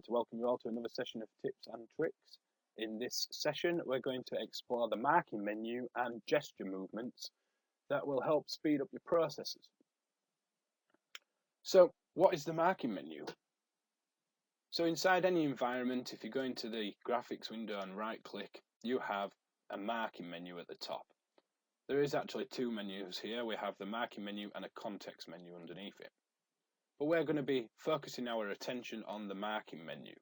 like to welcome you all to another session of tips and tricks. In this session, we're going to explore the marking menu and gesture movements that will help speed up your processes. So, what is the marking menu? So inside any environment, if you go into the graphics window and right click, you have a marking menu at the top. There is actually two menus here. We have the marking menu and a context menu underneath it. But we're going to be focusing our attention on the marking menu.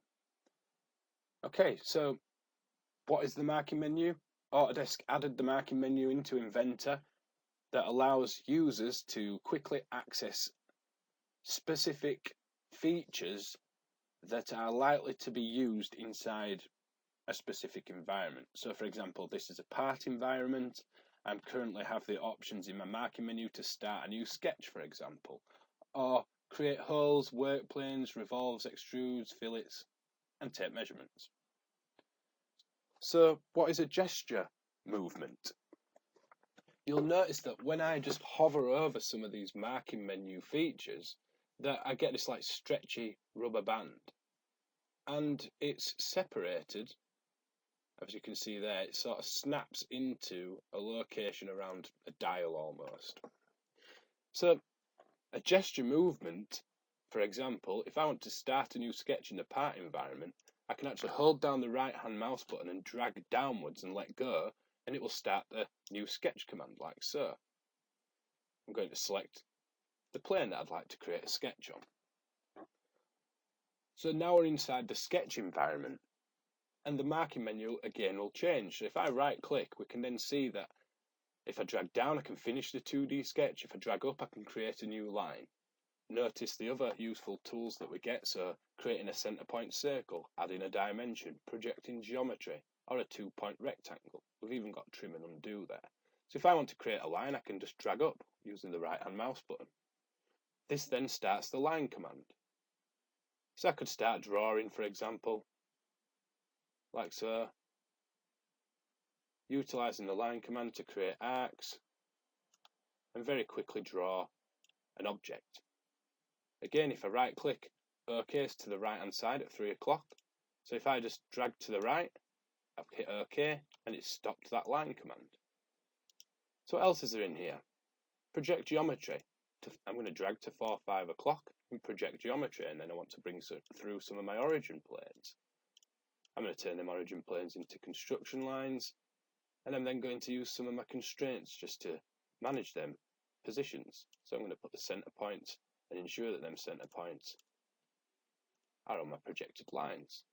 Okay, so what is the marking menu? Autodesk added the marking menu into Inventor that allows users to quickly access specific features that are likely to be used inside a specific environment. So for example, this is a part environment. I currently have the options in my marking menu to start a new sketch, for example, or create holes, work planes, revolves, extrudes, fillets, and tape measurements. So what is a gesture movement? You'll notice that when I just hover over some of these marking menu features, that I get this like stretchy rubber band, and it's separated. As you can see there, it sort of snaps into a location around a dial almost. So a gesture movement, for example, if I want to start a new sketch in the part environment, I can actually hold down the right hand mouse button and drag downwards and let go, and it will start the new sketch command like so. I'm going to select the plane that I'd like to create a sketch on. So now we're inside the sketch environment, and the marking menu again will change. So if I right click, we can then see that if I drag down, I can finish the 2D sketch. If I drag up, I can create a new line. Notice the other useful tools that we get, so creating a center point circle, adding a dimension, projecting geometry, or a 2-point rectangle. We've even got trim and undo there. So if I want to create a line, I can just drag up using the right hand mouse button. This then starts the line command. So I could start drawing, for example, like so, utilizing the line command to create arcs and very quickly draw an object. Again, if I right click, OK is to the right hand side at 3 o'clock. So if I just drag to the right, I've hit OK and it's stopped that line command. So what else is there in here? Project geometry. I'm going to drag to 4 or 5 o'clock and project geometry, and then I want to bring through some of my origin planes. I'm going to turn them origin planes into construction lines, and I'm then going to use some of my constraints just to manage them positions. So I'm going to put the center points and ensure that them center points are on my projected lines.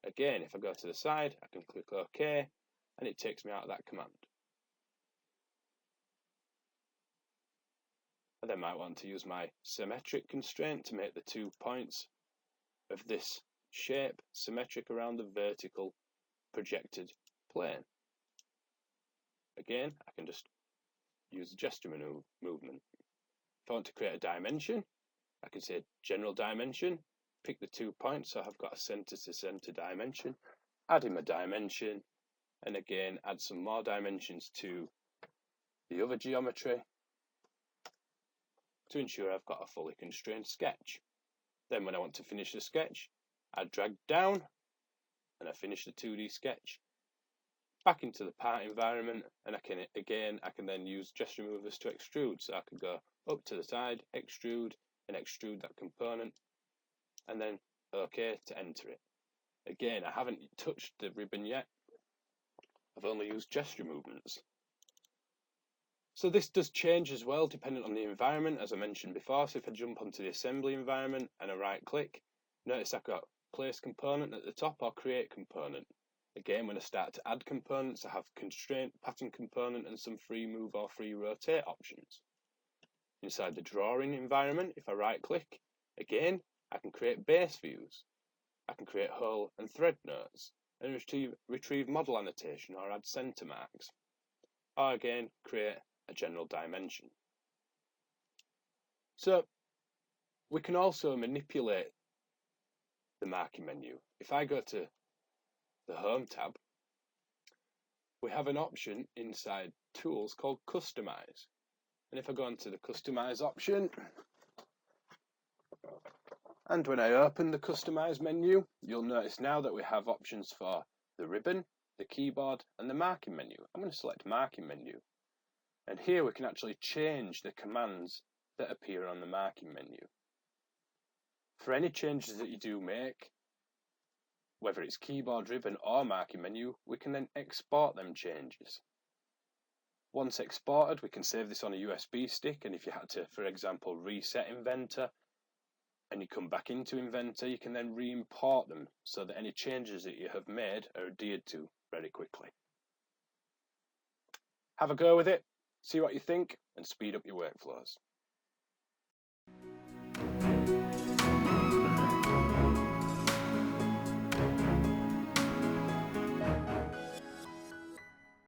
Again, if I go to the side, I can click OK, and it takes me out of that command. I then might want to use my symmetric constraint to make the 2 points of this shape symmetric around the vertical projected plane. Again, I can just use the gesture movement. If I want to create a dimension, I can say general dimension, pick the 2 points, so I've got a center to center dimension, add in my dimension, and again add some more dimensions to the other geometry to ensure I've got a fully constrained sketch. Then when I want to finish the sketch, I drag down and I finish the 2D sketch. Back into the part environment, and I can then use gesture movers to extrude. So I can go up to the side, extrude, and extrude that component, and then OK to enter it. Again, I haven't touched the ribbon yet. I've only used gesture movements. So this does change as well depending on the environment, as I mentioned before. So if I jump onto the assembly environment and I right click, notice I've got place component at the top or create component. Again, when I start to add components, I have constraint, pattern component, and some free move or free rotate options. Inside the drawing environment, if I right click, again, I can create base views. I can create hole and thread notes and retrieve model annotation or add center marks. Or again, create a general dimension. So we can also manipulate the marking menu. If I go to the Home tab, we have an option inside Tools called Customize. And if I go into the Customize option, And when I open the Customize menu, you'll notice now that we have options for the ribbon, the keyboard, and the marking menu. I'm going to select marking menu. And here we can actually change the commands that appear on the marking menu. For any changes that you do make, whether it's keyboard, ribbon, or marking menu, we can then export them changes. Once exported, we can save this on a USB stick, and if you had to, for example, reset Inventor, and you come back into Inventor, you can then re-import them so that any changes that you have made are adhered to very quickly. Have a go with it, see what you think, and speed up your workflows.